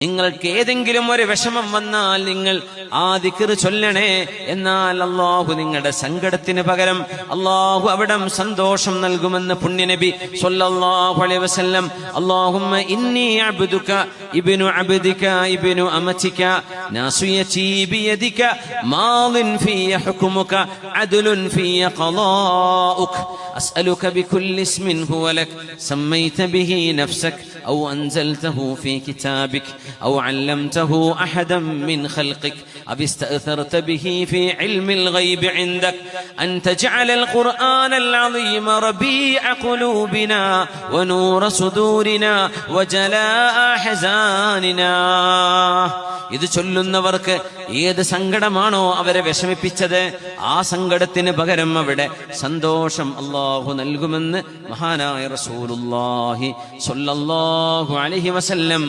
നിങ്ങൾക്ക് ഏതെങ്കിലും ഒരു വിഷമം വന്നാൽ നിങ്ങൾ ആ ദിക്ർ ചൊല്ലണേ. എന്നാൽ അല്ലാഹു നിങ്ങളുടെ സങ്കടത്തിന് പകരം അല്ലാഹു അവിടം സന്തോഷം നൽകുമെന്ന് പുണ്യനബി സ്വല്ലല്ലാഹു അലൈഹി വസല്ലം. അല്ലാഹുമ്മ ഇന്നി അബ്ദുക ഇബ്നു അബ്ദിക ഇബ്നു അമതിക നാസിയതി ബിയദിക മാദിൻ ഫിയ ഹുക്മുക അദ്ലുൻ ഫിയ ഖളാഉക അസ്അലുക ബികുല്ലി ഇസ്മിൻ ഹുവ ലക സമ്മൈത ബിഹി നഫ്സക ഔ അൻസൽതഹു ഫീ കിതാബിക أو علمته أحدا من خلقك أو استأثرت به في علم الغيب عندك أن تجعل القرآن العظيم ربيع قلوبنا ونور صدورنا وجلاء أحزاننا. ഇത് ചൊല്ലുന്നവർക്ക് ഏത് സങ്കടമാണോ അവരെ വിഷമിപ്പിച്ചത് ആ സങ്കടത്തിന് പകരം അവിടെ സന്തോഷം അല്ലാഹു നൽകുമെന്ന് മഹാനായ റസൂലുള്ളാഹി സ്വല്ലല്ലാഹു അലൈഹി വസല്ലം.